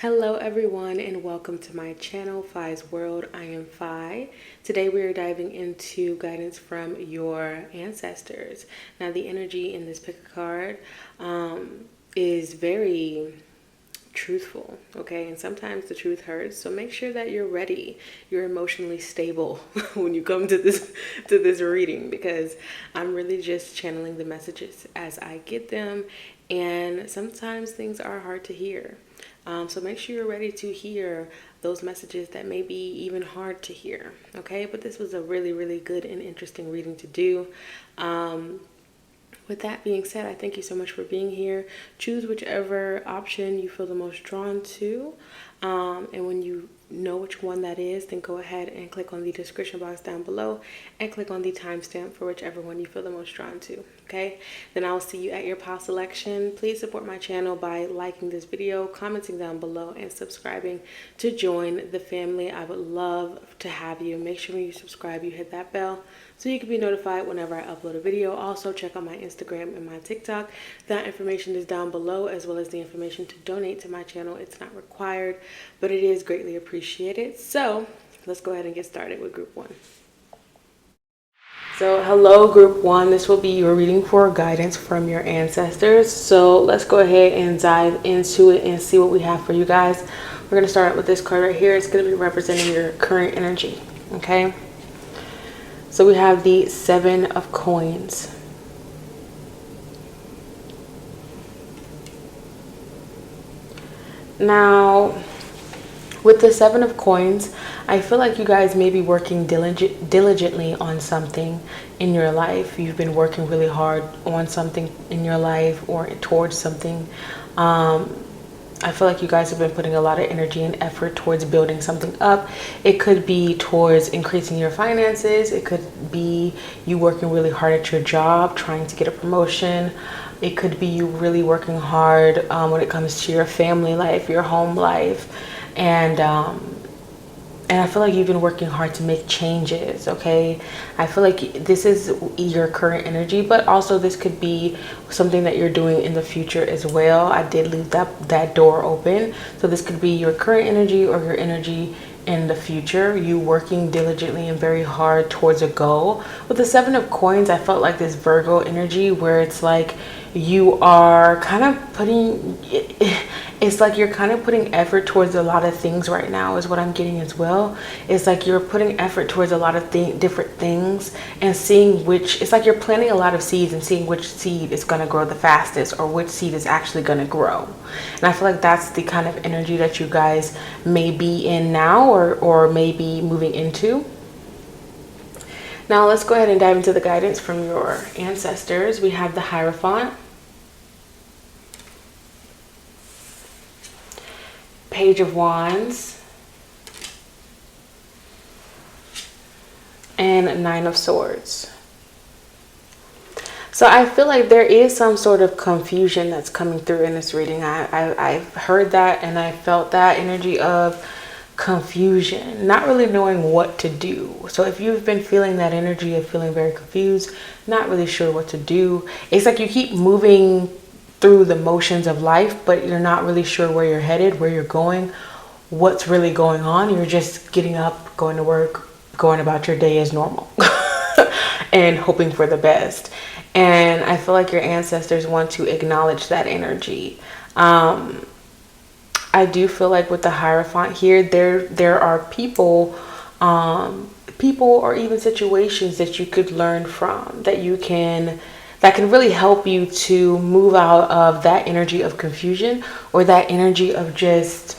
Hello everyone and welcome to my channel, FYE'S WORLD. I am Fi. Today we are diving into guidance from your ancestors. Now the energy in this pick a card is very truthful, okay? And sometimes the truth hurts, so make sure that you're ready. You're emotionally stable when you come to this reading, because I'm really just channeling the messages as I get them, and sometimes things are hard to hear. So make sure you're ready to hear those messages that may be even hard to hear, okay? But this was a really good and interesting reading to do. With that being said, I thank you so much for being here. Choose whichever option you feel the most drawn to. And when you know which one that is, then go ahead and click on the description box down below and click on the timestamp for whichever one you feel the most drawn to, okay? Then I'll see you at your pile selection. Please support my channel by liking this video, commenting down below, and subscribing to join the family. I would love to have you. Make sure when you subscribe, you hit that bell so you can be notified whenever I upload a video. Also, check out my Instagram and my TikTok. That information is down below, as well as the information to donate to my channel. It's not required, but it is greatly appreciated. So let's go ahead and get started with group one. So hello group one, this will be your reading for guidance from your ancestors. So let's go ahead and dive into it and see what we have for you guys. We're going to start out with this card right here. It's going to be representing your current energy, okay? So we have the Seven of Coins. Now, with the Seven of Coins, I feel like you guys may be working diligently on something in your life. You've been working really hard on something in your life or towards something. I feel like you guys have been putting a lot of energy and effort towards building something up. It could be towards increasing your finances. It could be you working really hard at your job, trying to get a promotion. It could be you really working hard when it comes to your family life, your home life. And I feel like you've been working hard to make changes, okay? I feel like this is your current energy, but also this could be something that you're doing in the future as well. I did leave that door open. So this could be your current energy or your energy in the future, you working diligently and very hard towards a goal. With the Seven of Coins, I felt like this Virgo energy where it's like you are kind of putting, it's like you're kind of putting effort towards a lot of things right now is what I'm getting as well. It's like you're putting effort towards a lot of different things and seeing which, it's like you're planting a lot of seeds and seeing which seed is going to grow the fastest or which seed is actually going to grow. And I feel like that's the kind of energy that you guys may be in now or may be moving into. Now let's go ahead and dive into the guidance from your ancestors. We have the Hierophant, Page of Wands, and Nine of Swords. So I feel like there is some sort of confusion that's coming through in this reading. I've heard that and I felt that energy of confusion, not really knowing what to do. So if you've been feeling that energy of feeling very confused, not really sure what to do, it's like you keep moving through the motions of life, but you're not really sure where you're headed, where you're going, what's really going on. You're just getting up, going to work, going about your day as normal and hoping for the best. And I feel like your ancestors want to acknowledge that energy. I do feel like with the Hierophant here, there are people or even situations that you could learn from, that can really help you to move out of that energy of confusion or that energy of just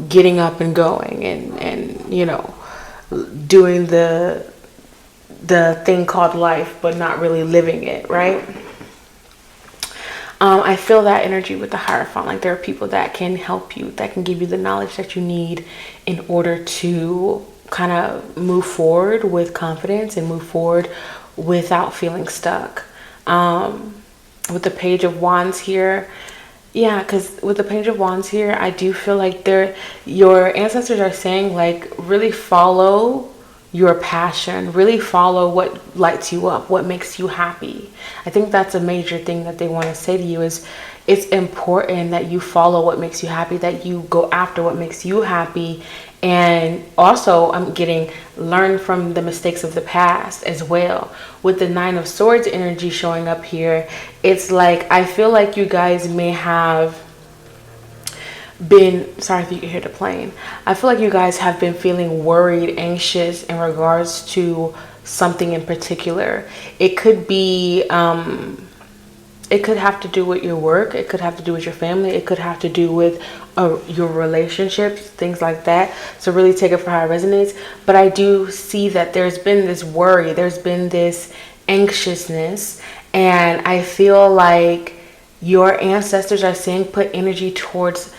getting up and going and you know, doing the thing called life but not really living it, right? I feel that energy with the Hierophant, like there are people that can help you, that can give you the knowledge that you need in order to kind of move forward with confidence and move forward without feeling stuck. With the Page of Wands here, yeah, because with the Page of Wands here, I do feel like your ancestors are saying, like, really follow your passion, really follow what lights you up, what makes you happy. I think that's a major thing that they want to say to you is, it's important that you follow what makes you happy, that you go after what makes you happy. And also, I'm getting learn from the mistakes of the past as well. With the Nine of Swords energy showing up here, it's like, I feel like you guys may have been, sorry if you can hear the plane, I feel like you guys have been feeling worried, anxious in regards to something in particular. It could be it could have to do with your work, it could have to do with your family, it could have to do with your relationships, things like that. So really take it for how it resonates. But I do see that there's been this worry, there's been this anxiousness, and I feel like your ancestors are saying put energy towards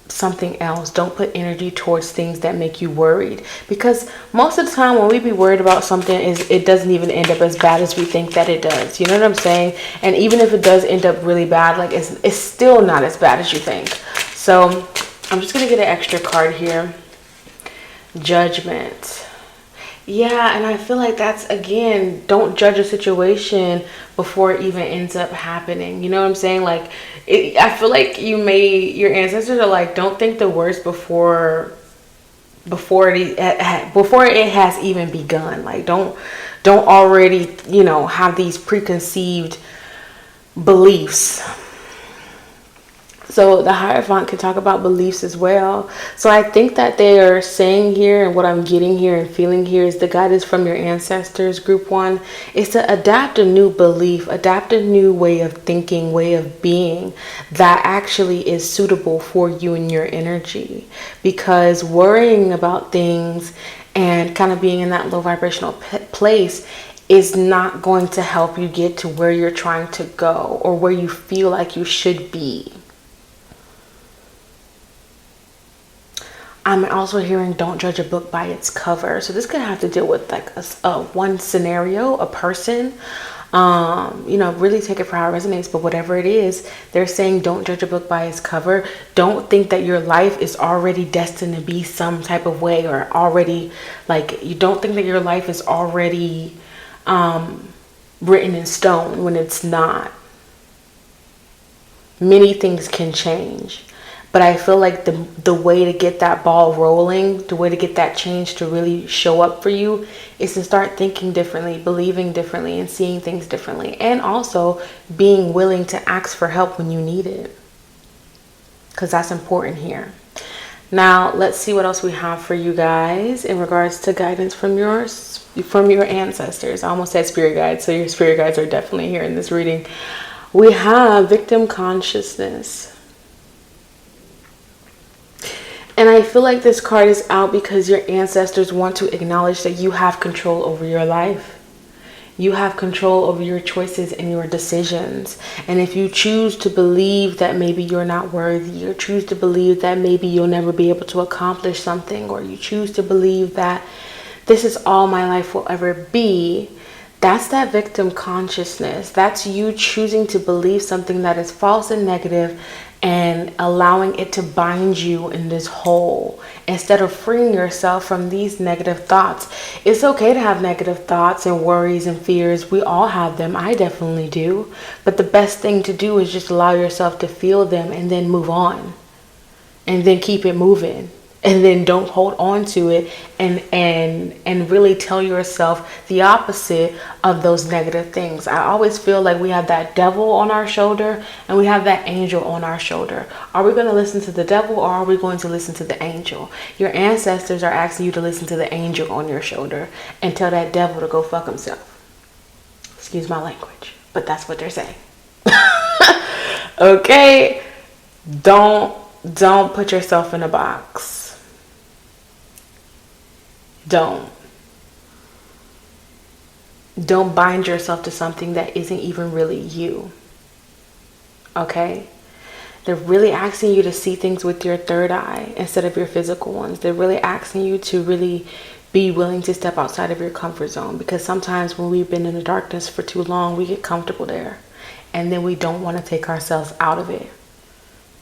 something else. Don't put energy towards things that make you worried, because most of the time when we be worried about something, it doesn't even end up as bad as we think that it does. You know what I'm saying? And even if it does end up really bad, like it's still not as bad as you think. So I'm just gonna get an extra card here. Judgment. Yeah, and I feel like that's, again, don't judge a situation before it even ends up happening. You know what I'm saying? Like, I feel like your ancestors are like, don't think the worst before it has even begun. Like, don't already, have these preconceived beliefs. So the Hierophant can talk about beliefs as well. So I think that they are saying here, and what I'm getting here and feeling here, is the guidance from your ancestors, group one, is to adapt a new belief, adapt a new way of thinking, way of being that actually is suitable for you and your energy. Because worrying about things and kind of being in that low vibrational place is not going to help you get to where you're trying to go or where you feel like you should be. I'm also hearing don't judge a book by its cover. So this could have to deal with like one scenario, a person. Really take it for how it resonates. But whatever it is, they're saying don't judge a book by its cover. Don't think that your life is already destined to be some type of way, or already, like, you don't think that your life is already written in stone when it's not. Many things can change. But I feel like the way to get that ball rolling, the way to get that change to really show up for you, is to start thinking differently, believing differently, and seeing things differently. And also being willing to ask for help when you need it, because that's important here. Now, let's see what else we have for you guys in regards to guidance from your ancestors. I almost said spirit guides, so your spirit guides are definitely here in this reading. We have victim consciousness. And I feel like this card is out because your ancestors want to acknowledge that you have control over your life. You have control over your choices and your decisions. And if you choose to believe that maybe you're not worthy, or choose to believe that maybe you'll never be able to accomplish something, or you choose to believe that this is all my life will ever be, that's that victim consciousness. That's you choosing to believe something that is false and negative, and allowing it to bind you in this hole instead of freeing yourself from these negative thoughts. It's okay to have negative thoughts and worries and fears. We all have them. I definitely do. But the best thing to do is just allow yourself to feel them and then move on. And then keep it moving. And then don't hold on to it and really tell yourself the opposite of those negative things. I always feel like we have that devil on our shoulder and we have that angel on our shoulder. Are we going to listen to the devil, or are we going to listen to the angel? Your ancestors are asking you to listen to the angel on your shoulder and tell that devil to go fuck himself. Excuse my language, but that's what they're saying. Okay? Don't put yourself in a box. Don't bind yourself to something that isn't even really you. Okay? They're really asking you to see things with your third eye instead of your physical ones. They're really asking you to really be willing to step outside of your comfort zone, because sometimes when we've been in the darkness for too long, we get comfortable there, and then we don't want to take ourselves out of it.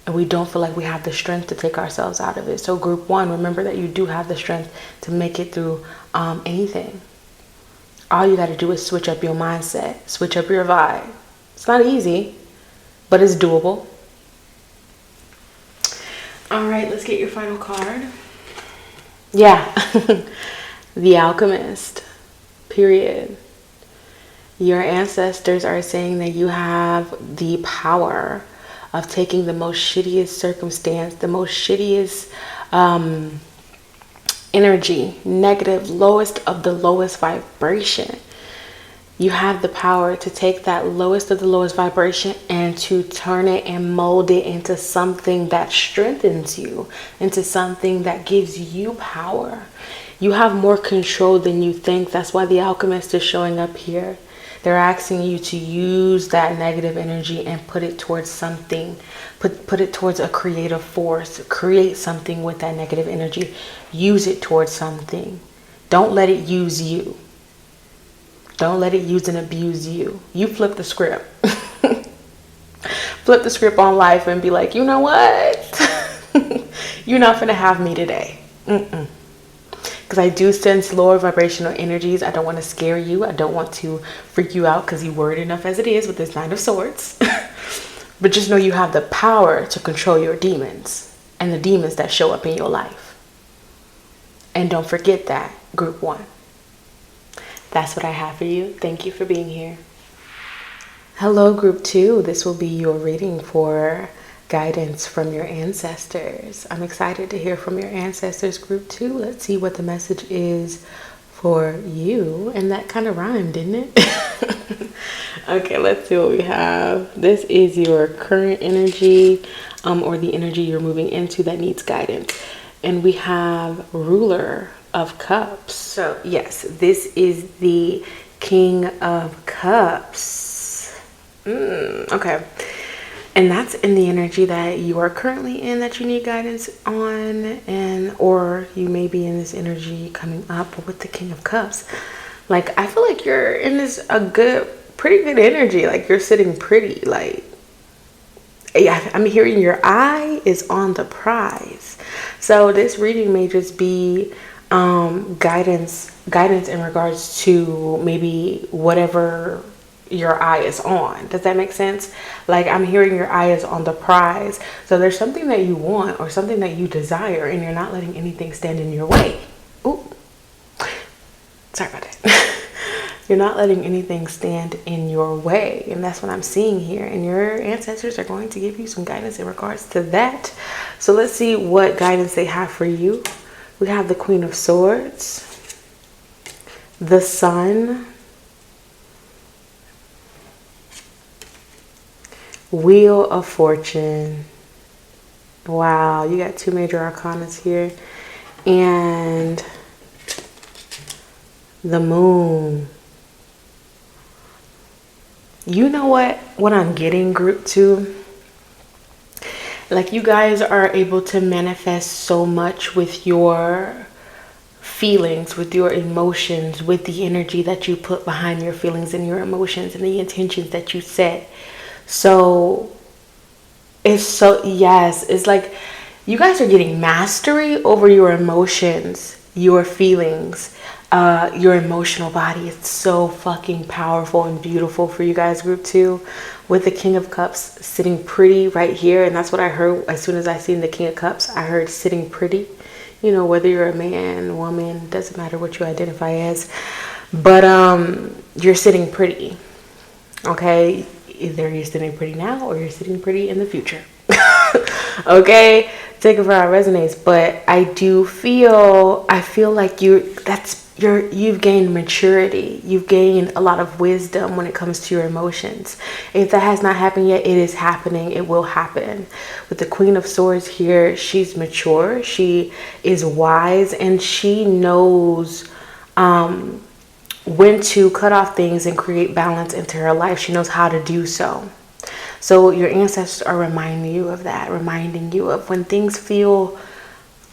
And we don't feel like we have the strength to take ourselves out of it. So group one, remember that you do have the strength to make it through anything. All you got to do is switch up your mindset, switch up your vibe. It's not easy. but it's doable. All right, let's get your final card. Yeah, the Alchemist, period. Your ancestors are saying that you have the power of taking the most shittiest circumstance, the most shittiest energy, negative, lowest of the lowest vibration. You have the power to take that lowest of the lowest vibration and to turn it and mold it into something that strengthens you, into something that gives you power. You have more control than you think. That's why the Alchemist is showing up here. They're asking you to use that negative energy and put it towards something. Put it towards a creative force. Create something with that negative energy. Use it towards something. Don't let it use you. Don't let it use and abuse you. You flip the script. Flip the script on life and be like, you know what? You're not going to have me today. Because I do sense lower vibrational energies. I don't want to scare you. I don't want to freak you out because you're worried enough as it is with this Nine of Swords. But just know you have the power to control your demons and the demons that show up in your life. And don't forget that, group 1. That's what I have for you. Thank you for being here. Hello, group 2. This will be your reading for guidance from your ancestors. I'm excited to hear from your ancestors, group 2. Let's see what the message is for you. And that kind of rhymed, didn't it? Okay, let's see what we have. This is your current energy, or the energy you're moving into that needs guidance. And we have Ruler of Cups. So yes, this is the King of Cups. Okay. And that's in the energy that you are currently in that you need guidance on, and or you may be in this energy coming up with the King of Cups. Like, I feel like you're in this pretty good energy. Like, you're sitting pretty. Like, yeah, I'm hearing your eye is on the prize. So this reading may just be guidance in regards to maybe whatever your eye is on. Does that make sense? Like, I'm hearing your eye is on the prize. So there's something that you want or something that you desire, and you're not letting anything stand in your way. Ooh, sorry about that. You're not letting anything stand in your way, and that's what I'm seeing here. And your ancestors are going to give you some guidance in regards to that. So let's see what guidance they have for you. We have the Queen of Swords, the Sun, Wheel of Fortune. Wow, you got 2 major arcanas here. And the Moon. You know what I'm getting, group 2? Like, you guys are able to manifest so much with your feelings, with your emotions, with the energy that you put behind your feelings and your emotions and the intentions that you set. So yes, it's like you guys are getting mastery over your emotions, your feelings, your emotional body. It's so fucking powerful and beautiful for you guys, group 2, with the King of Cups sitting pretty right here. And that's what I heard as soon as I seen the King of Cups. I heard sitting pretty. You know, whether you're a man, woman, doesn't matter what you identify as, but you're sitting pretty. Okay, either you're sitting pretty now or you're sitting pretty in the future. Okay, take it for how it resonates. But I feel like you've gained maturity. You've gained a lot of wisdom when it comes to your emotions. If that has not happened yet, it is happening. It will happen. With the Queen of Swords here, she's mature. She is wise, and she knows when to cut off things and create balance into her life. She knows how to do so. So your ancestors are reminding you of that, reminding you of when things feel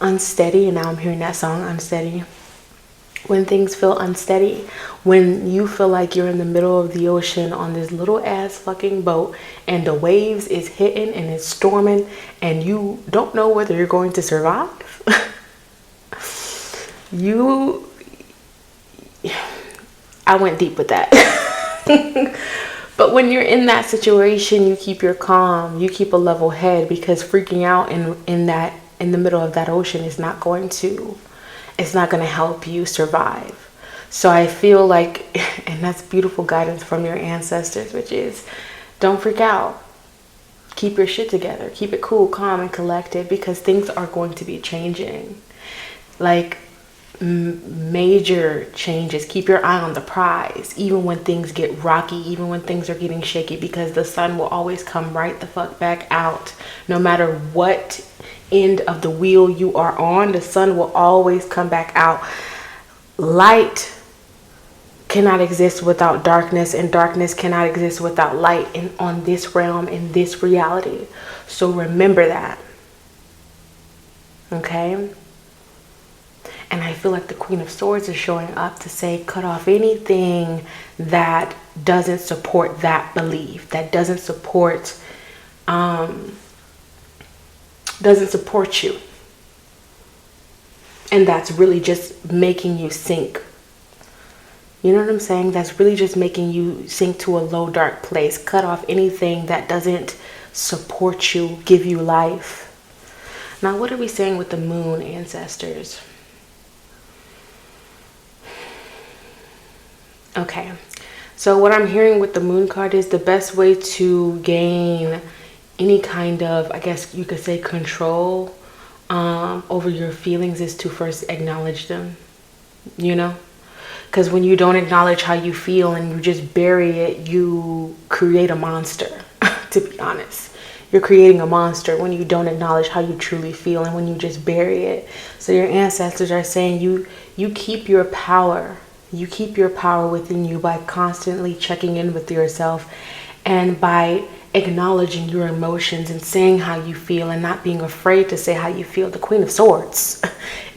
unsteady. And now I'm hearing that song, Unsteady. When things feel unsteady, when you feel like you're in the middle of the ocean on this little ass fucking boat and the waves is hitting and it's storming and you don't know whether you're going to survive. I went deep with that. But when you're in that situation, you keep your calm, you keep a level head, because freaking out in the middle of that ocean is not going to help you survive. So I feel like, and that's beautiful guidance from your ancestors, which is, don't freak out. Keep your shit together. Keep it cool, calm, and collected, because things are going to be changing. Like major changes. Keep your eye on the prize, even when things get rocky, even when things are getting shaky, because the sun will always come right the fuck back out. No matter what end of the wheel you are on, the sun will always come back out. Light cannot exist without darkness, and darkness cannot exist without light on this realm, in this reality. So remember that. Okay? And I feel like the Queen of Swords is showing up to say, cut off anything that doesn't support that belief, that doesn't support you. And that's really just making you sink. You know what I'm saying? That's really just making you sink to a low, dark place. Cut off anything that doesn't support you, give you life. Now, what are we saying with the moon, ancestors? Okay, so what I'm hearing with the moon card is the best way to gain any kind of, I guess you could say, control over your feelings is to first acknowledge them, you know? Because when you don't acknowledge how you feel and you just bury it, you create a monster, to be honest. You're creating a monster when you don't acknowledge how you truly feel and when you just bury it. So your ancestors are saying you keep your power. You keep your power within you by constantly checking in with yourself and by acknowledging your emotions and saying how you feel and not being afraid to say how you feel. The Queen of Swords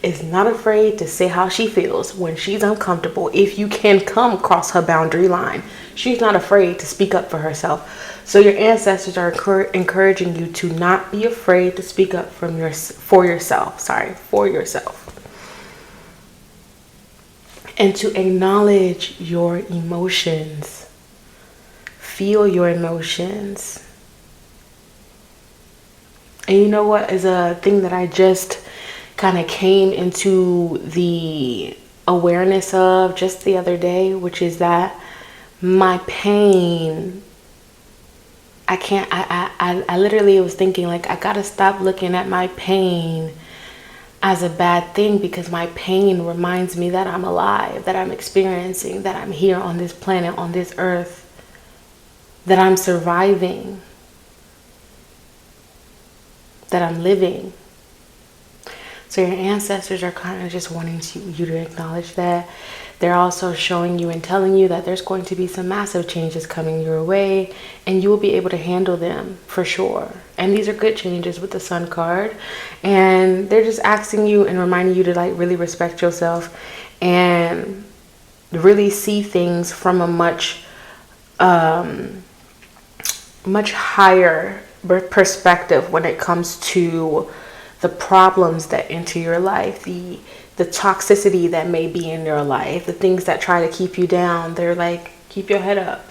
is not afraid to say how she feels when she's uncomfortable. If you can come across her boundary line, she's not afraid to speak up for herself. So your ancestors are encouraging you to not be afraid to speak up for yourself. And to acknowledge your emotions. Feel your emotions. And you know what is a thing that I just kind of came into the awareness of just the other day, which is that my pain, I literally was thinking, like, I gotta stop looking at my pain as a bad thing, because my pain reminds me that I'm alive, that I'm experiencing, that I'm here on this planet, on this earth, that I'm surviving, that I'm living. So your ancestors are kind of just wanting you to acknowledge that. They're also showing you and telling you that there's going to be some massive changes coming your way, and you will be able to handle them for sure. And these are good changes with the Sun card. And they're just asking you and reminding you to, like, really respect yourself and really see things from a much higher perspective when it comes to the problems that enter your life, the toxicity that may be in your life, the things that try to keep you down. They're like, keep your head up.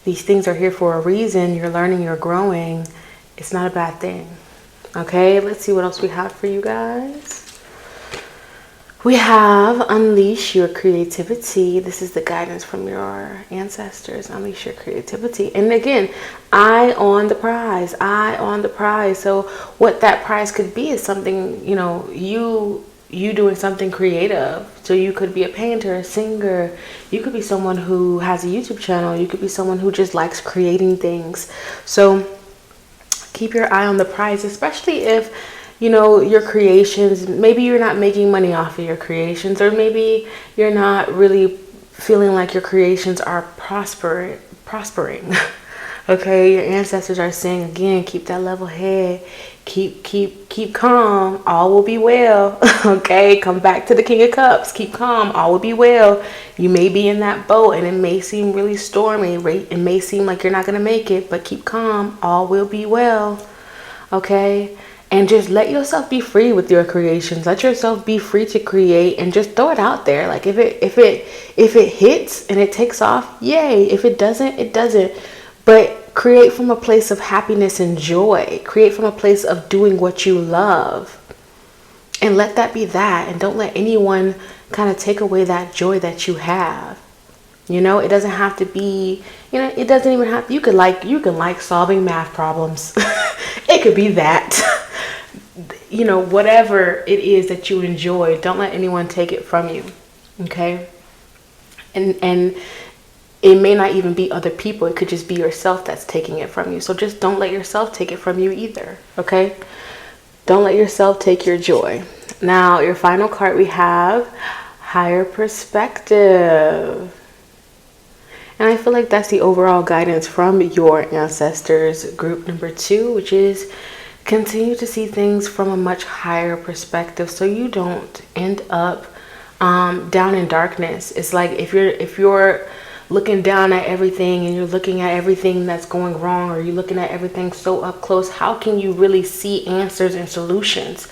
These things are here for a reason. You're learning, you're growing. It's not a bad thing. Okay, let's see what else we have for you guys. We have unleash your creativity. This is the guidance from your ancestors. Unleash your creativity. And again, eye on the prize. Eye on the prize. So what that prize could be is something, you know, you doing something creative. So you could be a painter, a singer. You could be someone who has a YouTube channel. You could be someone who just likes creating things. So keep your eye on the prize, especially if, you know, your creations, maybe you're not making money off of your creations, or maybe you're not really feeling like your creations are prospering. Okay, your ancestors are saying, again, keep that level head, keep calm, all will be well. Okay, come back to the King of Cups, keep calm, all will be well. You may be in that boat and it may seem really stormy, it may seem like you're not going to make it, but keep calm, all will be well. Okay. And just let yourself be free with your creations. Let yourself be free to create and just throw it out there. Like if it hits and it takes off, yay. If it doesn't, it doesn't. But create from a place of happiness and joy. Create from a place of doing what you love. And let that be that. And don't let anyone kind of take away that joy that you have. You know, it doesn't have to be, you know, it doesn't even have, you can like solving math problems. It could be that. You know, whatever it is that you enjoy, don't let anyone take it from you. Okay? And it may not even be other people. It could just be yourself that's taking it from you. So just don't let yourself take it from you either. Okay? Don't let yourself take your joy. Now, your final card we have higher perspective. And I feel like that's the overall guidance from your ancestors, group number 2, which is continue to see things from a much higher perspective so you don't end up down in darkness. It's like if you're looking down at everything and you're looking at everything that's going wrong, or you're looking at everything so up close, how can you really see answers and solutions?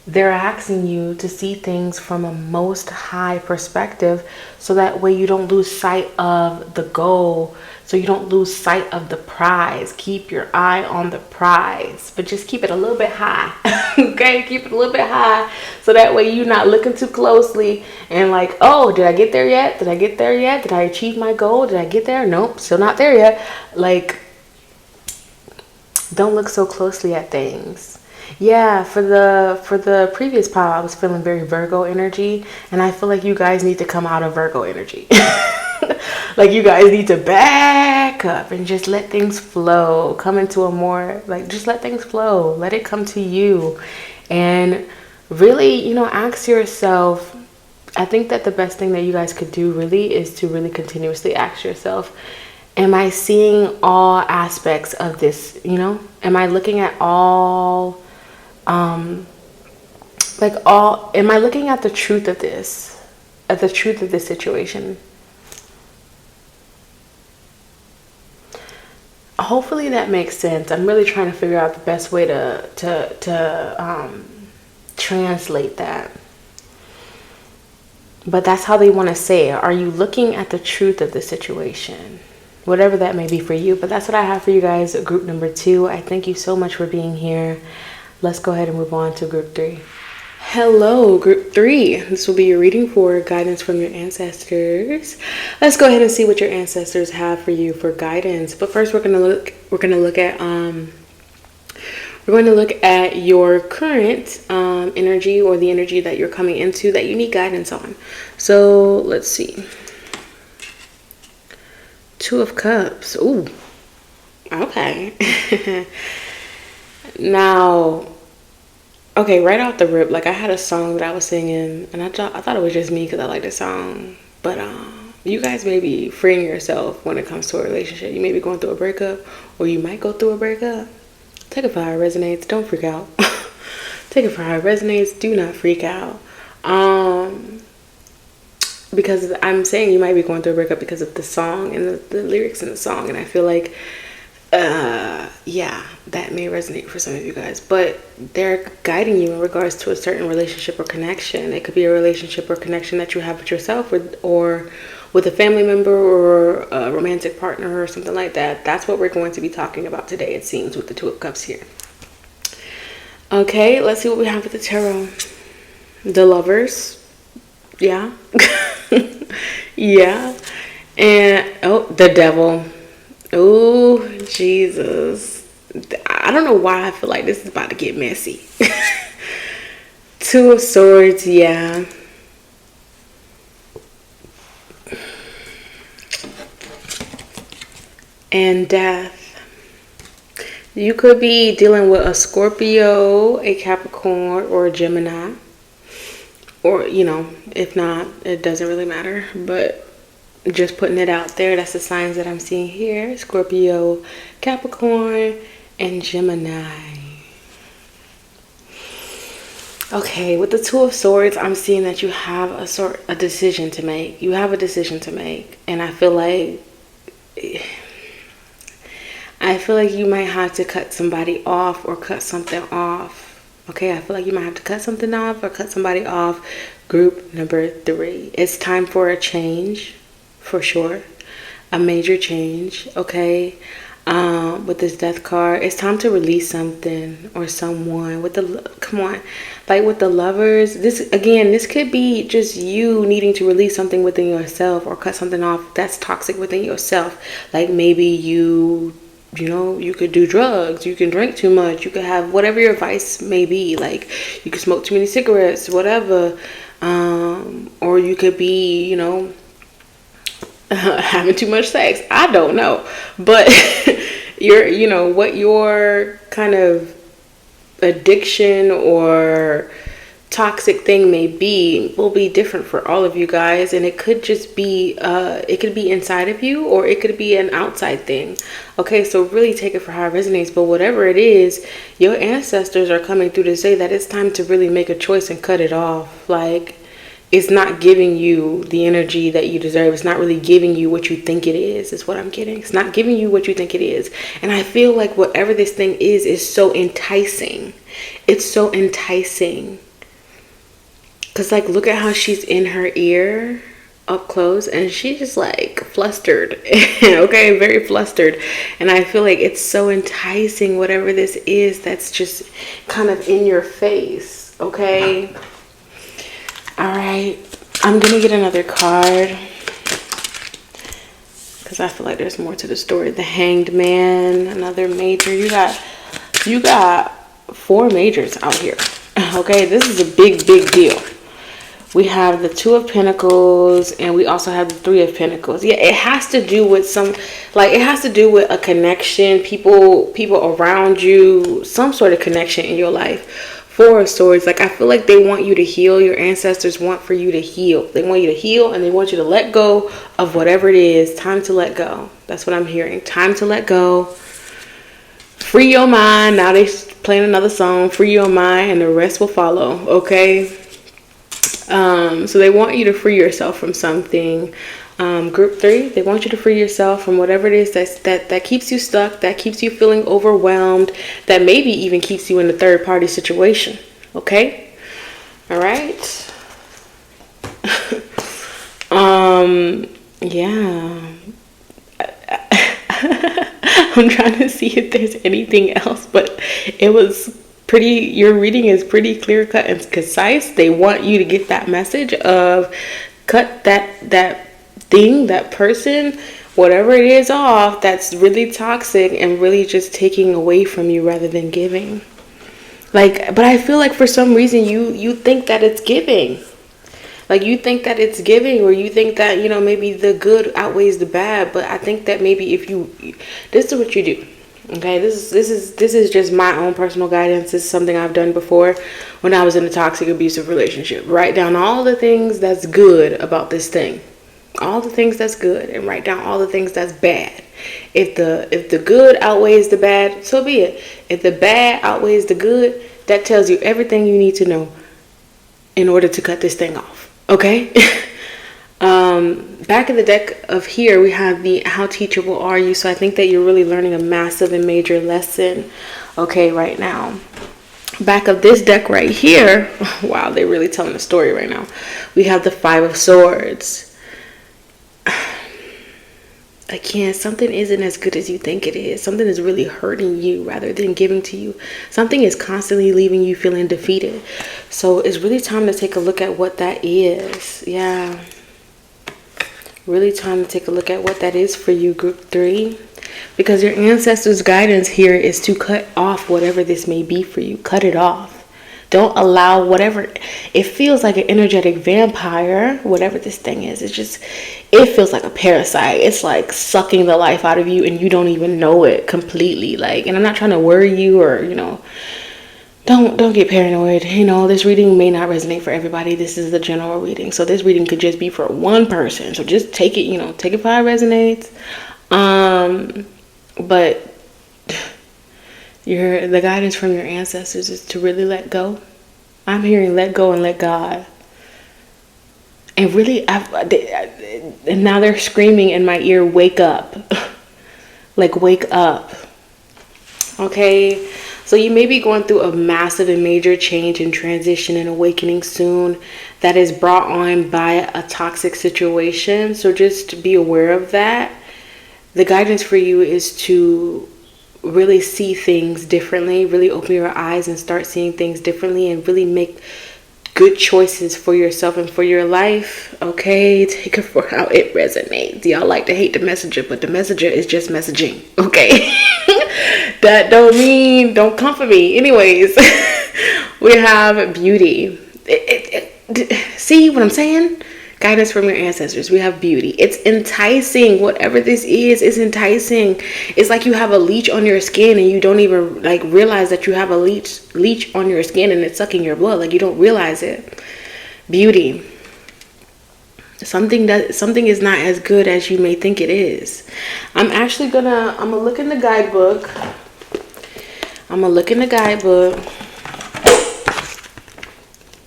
They're asking you to see things from a most high perspective so that way you don't lose sight of the goal, so you don't lose sight of the prize. Keep your eye on the prize, but just keep it a little bit high. Okay, keep it a little bit high so that way you're not looking too closely and like, oh, did I get there yet? Did I get there yet? Did I achieve my goal? Did I get there? Nope, still not there yet. Like, don't look so closely at things. Yeah, for the previous pile, I was feeling very Virgo energy, and I feel like you guys need to come out of Virgo energy. Like you guys need to back up and just let things flow. Come into a more, like, just let things flow. Let it come to you. And really, you know, ask yourself, I think that the best thing that you guys could do really is to really continuously ask yourself, am I seeing all aspects of this? You know, am I looking at all, am I looking at the truth of this, at the truth of this situation? Hopefully that makes sense. I'm really trying to figure out the best way to translate that. But that's how they want to say it. Are you looking at the truth of the situation? Whatever that may be for you. But that's what I have for you guys, group number 2. I thank you so much for being here. Let's go ahead and move on to group 3. Hello, group 3. This will be your reading for guidance from your ancestors. Let's go ahead and see what your ancestors have for you for guidance. But first, we're going to look at your current energy, or the energy that you're coming into that you need guidance on. So let's see. 2 of Cups. Ooh. Okay. Now, okay, right off the rip, like I had a song that I was singing, and I thought it was just me because I like the song. But you guys may be freeing yourself when it comes to a relationship. You may be going through a breakup, or you might go through a breakup. Take it for how it resonates. Don't freak out. Take it for how it resonates. Do not freak out. Because I'm saying you might be going through a breakup because of the song and the lyrics in the song, and I feel like yeah, that may resonate for some of you guys, but they're guiding you in regards to a certain relationship or connection. It could be a relationship or connection that you have with yourself, or with a family member, or a romantic partner, or something like that. That's what we're going to be talking about today, it seems, with the 2 of Cups here. Okay, let's see what we have with the tarot. The Lovers. Yeah. Yeah. And oh, the Devil. Oh, Jesus. I don't know why I feel like this is about to get messy. 2 of Swords, yeah. And Death. You could be dealing with a Scorpio, a Capricorn, or a Gemini. Or, you know, if not, it doesn't really matter. But just putting it out there, that's the signs that I'm seeing here. Scorpio, Capricorn, and Gemini. Okay, with the 2 of Swords, I'm seeing that you have a decision to make. You have a decision to make. And I feel like I feel like you might have to cut somebody off or cut something off. Okay, I feel like you might have to cut something off or cut somebody off. Group number 3. It's time for a change, for sure. A major change, okay? With this death card, it's time to release something or someone. With the, come on, like with the lovers, this could be just you needing to release something within yourself or cut something off that's toxic within yourself. Like maybe you could do drugs, you can drink too much, you could have whatever your vice may be, like you could smoke too many cigarettes, whatever, or you could be, having too much sex. I don't know, but what your kind of addiction or toxic thing may be will be different for all of you guys, and it could just be it could be inside of you or it could be an outside thing. Okay, so really take it for how it resonates, but whatever it is, your ancestors are coming through to say that it's time to really make a choice and cut it off. Like, it's not giving you the energy that you deserve. It's not really giving you what you think it is what I'm getting. It's not giving you what you think it is. And I feel like whatever this thing is so enticing. It's so enticing. Because, like, look at how she's in her ear up close. And she's just, like, flustered. Okay, very flustered. And I feel like it's so enticing, whatever this is that's just kind of in your face. Okay? All right, I'm gonna get another card because I feel like there's more to the story. The Hanged Man, another major. You got 4 majors out here. Okay, this is a big deal. We have the 2 of Pentacles and we also have the 3 of Pentacles. Yeah, it has to do with it has to do with a connection, people around you, some sort of connection in your life. 4 of Swords, like, I feel like they want you to heal. Your ancestors want for you to heal. They want you to heal and they want you to let go of whatever it is. Time to let go. That's what I'm hearing. Time to let go. Free your mind. Now they playing another song. Free your mind and the rest will follow. Okay. So they want you to free yourself from something. Group 3, they want you to free yourself from whatever it is that keeps you stuck, that keeps you feeling overwhelmed, that maybe even keeps you in a third party situation. Okay? All right. Yeah. I'm trying to see if there's anything else, but it was your reading is pretty clear cut and concise. They want you to get that message of cut that thing, that person, whatever it is off that's really toxic and really just taking away from you rather than giving. Like, but I feel like for some reason you think that it's giving. Like, you think that it's giving, or you think that, maybe the good outweighs the bad. But I think that maybe this is what you do. Okay, this is just my own personal guidance. This is something I've done before when I was in a toxic, abusive relationship. Write down all the things that's good about this thing. All the things that's good, and write down all the things that's bad. If the good outweighs the bad, so be it. If the bad outweighs the good, that tells you everything you need to know in order to cut this thing off. Okay? Back in the deck of here, we have the how teachable are you? So I think that you're really learning a massive and major lesson, okay, right now. Back of this deck right here, wow, they're really telling a story right now. We have the 5 of Swords. Again, something isn't as good as you think it is. Something is really hurting you rather than giving to you. Something is constantly leaving you feeling defeated. So it's really time to take a look at what that is. Yeah. Really time to take a look at what that is for you, group 3. Because your ancestors' guidance here is to cut off whatever this may be for you. Cut it off. Don't allow whatever. It feels like an energetic vampire, whatever this thing is. It feels like a parasite. It's like sucking the life out of you and you don't even know it completely. Like, and I'm not trying to worry you or, don't get paranoid. This reading may not resonate for everybody. This is the general reading. So this reading could just be for one person. So just take it, take it for how it resonates. But the guidance from your ancestors is to really let go. I'm hearing let go and let God. And really, and now they're screaming in my ear, wake up. Like, wake up. Okay, so you may be going through a massive and major change and transition and awakening soon that is brought on by a toxic situation. So just be aware of that. The guidance for you is to really see things differently, really open your eyes and start seeing things differently, and really make good choices for yourself and for your life. Okay, take it for how it resonates. Y'all like to hate the messenger, but the messenger is just messaging. Okay. That don't come for me. Anyways, we have beauty. See what I'm saying? Guidance from your ancestors. We have beauty. It's enticing. Whatever this is enticing. It's like you have a leech on your skin and you don't even like realize that you have a leech on your skin and it's sucking your blood. Like you don't realize it. Beauty. Something is not as good as you may think it is. I'm gonna look in the guidebook.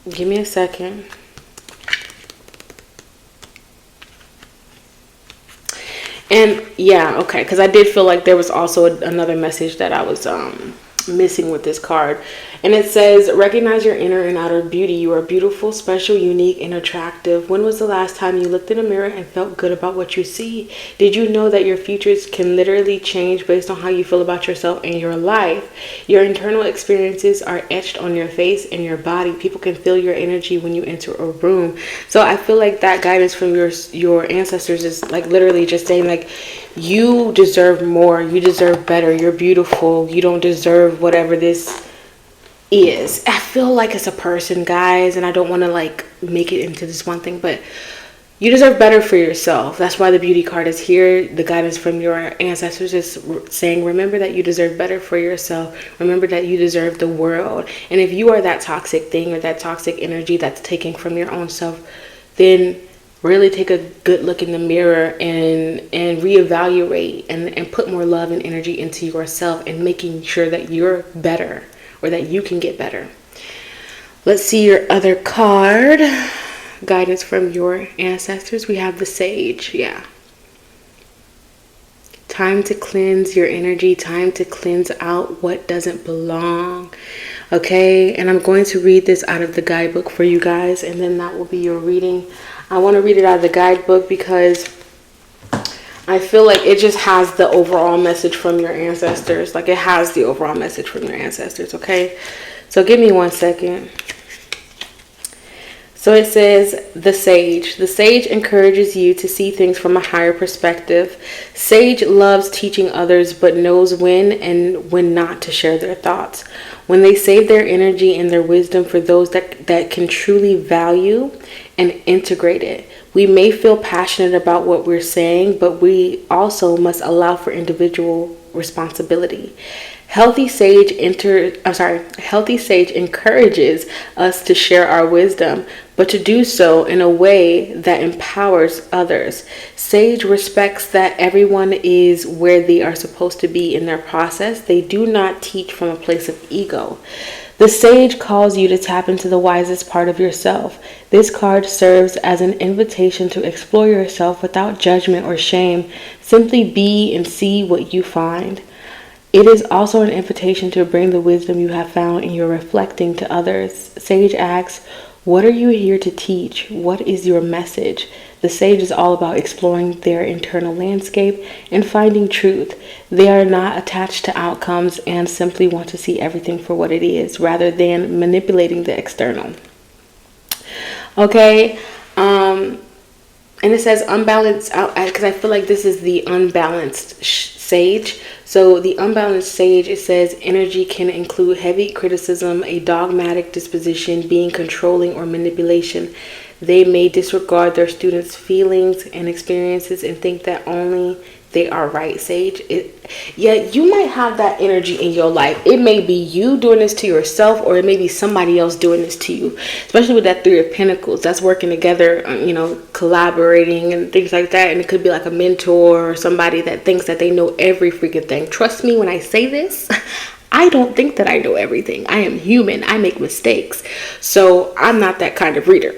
Give me a second. And yeah, okay, because I did feel like there was also another message that I was missing with this card. And it says, recognize your inner and outer beauty. You are beautiful, special, unique, and attractive. When was the last time you looked in a mirror and felt good about what you see? Did you know that your futures can literally change based on how you feel about yourself and your life? Your internal experiences are etched on your face and your body. People can feel your energy when you enter a room. So I feel like that guidance from your ancestors is like literally just saying like, you deserve more, you deserve better, you're beautiful, you don't deserve whatever this is. I feel like it's a person, guys, and I don't want to like make it into this one thing, but you deserve better for yourself. That's why the beauty card is here. The guidance from your ancestors is saying, remember that you deserve better for yourself. Remember that you deserve the world. And if you are that toxic thing or that toxic energy that's taking from your own self, then really take a good look in the mirror and reevaluate and put more love and energy into yourself and making sure that you're better or that you can get better. Let's see your other card. Guidance from your ancestors. We have the Sage. Yeah. Time to cleanse your energy. Time to cleanse out what doesn't belong. Okay. And I'm going to read this out of the guidebook for you guys. And then that will be your reading. I want to read it out of the guidebook because I feel like it just has the overall message from your ancestors. Like it has the overall message from your ancestors. Okay. So give me 1 second. So it says, the Sage. The Sage encourages you to see things from a higher perspective. Sage loves teaching others, but knows when and when not to share their thoughts. When they save their energy and their wisdom for those that can truly value and integrate it. We may feel passionate about what we're saying, but we also must allow for individual responsibility. Healthy sage encourages us to share our wisdom, but to do so in a way that empowers others. Sage respects that everyone is where they are supposed to be in their process. They do not teach from a place of ego. The Sage calls you to tap into the wisest part of yourself. This card serves as an invitation to explore yourself without judgment or shame. Simply be and see what you find. It is also an invitation to bring the wisdom you have found in your reflecting to others. Sage asks, what are you here to teach? What is your message? The Sage is all about exploring their internal landscape and finding truth. They are not attached to outcomes and simply want to see everything for what it is rather than manipulating the external. Okay, and it says unbalanced out because I feel like this is the unbalanced Sage. So the unbalanced Sage, it says energy can include heavy criticism, a dogmatic disposition, being controlling or manipulation. They may disregard their students' feelings and experiences and think that only they are right. Sage, you might have that energy in your life. It may be you doing this to yourself, or it may be somebody else doing this to you, especially with that Three of Pentacles. That's working together, collaborating and things like that. And it could be like a mentor or somebody that thinks that they know every freaking thing. Trust me when I say this. I don't think that I know everything. I am human. I make mistakes. So I'm not that kind of reader.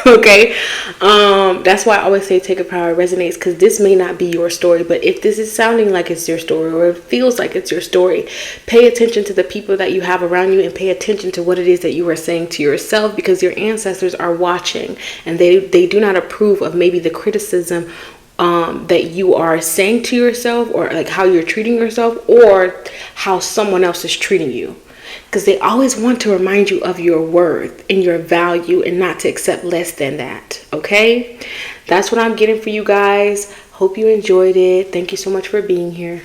Okay. That's why I always say take a power resonates, because this may not be your story, but if this is sounding like it's your story, or it feels like it's your story, pay attention to the people that you have around you, and pay attention to what it is that you are saying to yourself, because your ancestors are watching, and they do not approve of maybe the criticism that you are saying to yourself, or like how you're treating yourself, or how someone else is treating you. Because they always want to remind you of your worth and your value, and not to accept less than that. Okay? That's what I'm getting for you guys. Hope you enjoyed it. Thank you so much for being here.